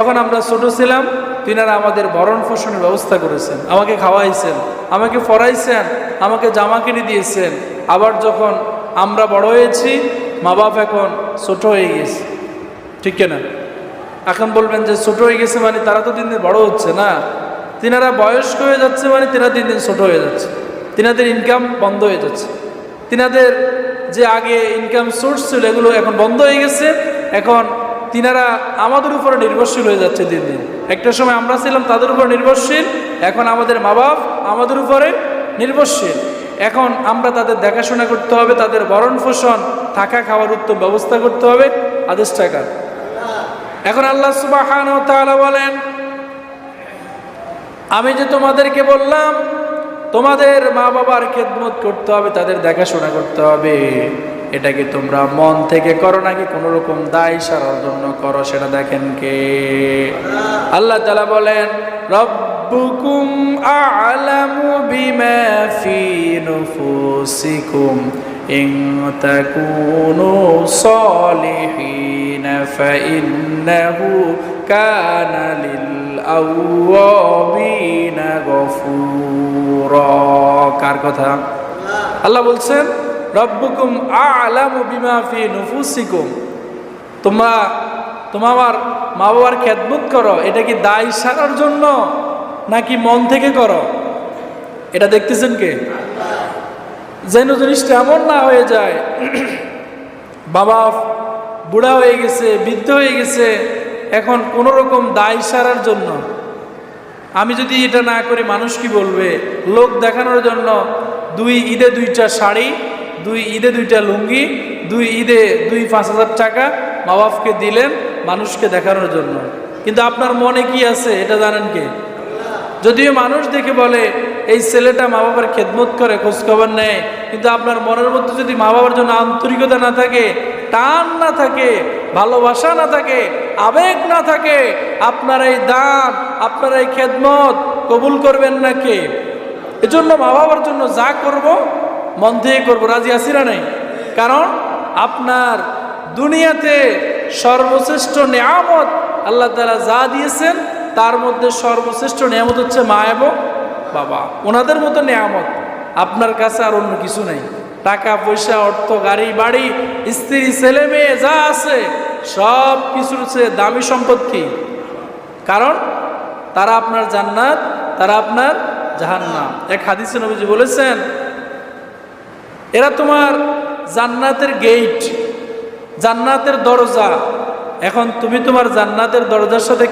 যখন আমরা ছোট ছিলাম তিনারা আমাদের ভরণ পোষণের ব্যবস্থা করেছেন, আমাকে খাওয়াইছেন, আমাকে পড়াইছেন, আমাকে জামা কিনে দিয়েছেন। আবার যখন আমরা বড় হয়েছি, মা বাপ এখন ছোট হয়ে গেছে, ঠিক না? এখন বলবেন যে ছোট হয়ে গেছে মানে তারা তো দিন দিন বড় হচ্ছে না, তিনারা বয়স্ক হয়ে যাচ্ছে মানে তিনারা দিন দিন ছোট হয়ে যাচ্ছে, তিনাদের ইনকাম বন্ধ হয়ে যাচ্ছে, তিনাদের যে আগে ইনকাম সোর্স ছিল এগুলো এখন বন্ধ হয়ে গেছে। এখন তিনারা আমাদের উপরে নির্ভরশীল হয়ে যাচ্ছে দিন দিন। একটা সময় আমরা ছিলাম তাদের উপর নির্ভরশীল, এখন আমাদের মা বাপ আমাদের উপরে নির্ভরশীল। এখন আমরা তাদের দেখাশোনা করতে হবে, তাদের ভরণ পোষণ, থাকা খাওয়ার উত্তম ব্যবস্থা করতে হবে আদেশ টাকার। এখন আল্লাহ সুবহানাহু ওয়া তাআলা বলেন, আমি যে তোমাদেরকে বললাম তোমাদের মা বাবার খেদমত করতে হবে, তাদের দেখাশোনা করতে হবে, এটা কি তোমরা মন থেকে করো নাকি কোনো রকম দায় সারার জন্য করো সেটা দেখেন কে? আল্লাহ তাআলা বলেন, রব্বুকুম আ'লামু বিমা ফি নুফুসিকুম ইন তাকুনু সালিহিন ফাইন্নাহু কানা লিল আওয়াবিনা গফুরা। কার কথা? আল্লাহ বলছেন, রব্বুকুম আ'লামু বিমা ফি নুফুসিকুম, তোমার মা বাবার খেদমত করো, এটা কি দায় সারার জন্য নাকি মন থেকে করো? এটা দেখতেছেন কে? যেন জিনিসটা এমন না হয়ে যায় বাবা বুড়া হয়ে গেছে, বৃদ্ধ হয়ে গেছে, এখন কোন রকম দায় সারার জন্য আমি যদি এটা না করি মানুষ কি বলবে, লোক দেখানোর জন্য 2 ঈদে 2টা শাড়ি, 2 ঈদে 2টা লুঙ্গি, 2 ঈদে 2-5,000 টাকা মা বাপকে দিলেন মানুষকে দেখানোর জন্য, কিন্তু আপনার মনে কি আছে এটা জানেন কে? যদিও মানুষ দেখে বলে এই ছেলেটা মা বাবার খেদমত করে, খোঁজখবর নেয়, কিন্তু আপনার মনের মধ্যে যদি মা বাবার জন্য আন্তরিকতা না থাকে, টান না থাকে, ভালোবাসা না থাকে, আবেগ না থাকে, আপনার এই দান, আপনার এই খেদমত কবুল করবেন না কে? এজন্য মা বাবার জন্য যা করব মন থেকে করবো, রাজি আছি না নাই? কারণ আপনার দুনিয়াতে সর্বশ্রেষ্ঠ নিয়ামত আল্লাহ তাআলা যা দিয়েছেন তার মধ্যে সর্বশ্রেষ্ঠ নিয়ামত হচ্ছে মা এবং বাবা। ওনাদের মতো নিয়ামত আপনার কাছে আর অন্য কিছু নেই। টাকা পয়সা, অর্থ, গাড়ি বাড়ি, স্ত্রী, ছেলে মেয়ে যা আছে সব কিছুর চেয়ে দামি সম্পদ কি? কারণ তারা আপনার জান্নাত, তারা আপনার জাহান্নাম। এক হাদিসে নবীজি বলেছেন, এরা তোমার জান্নাতের গেট, জান্নাতের দরজা। এখন তুমি তোমার জান্নাতের দরজার সাথে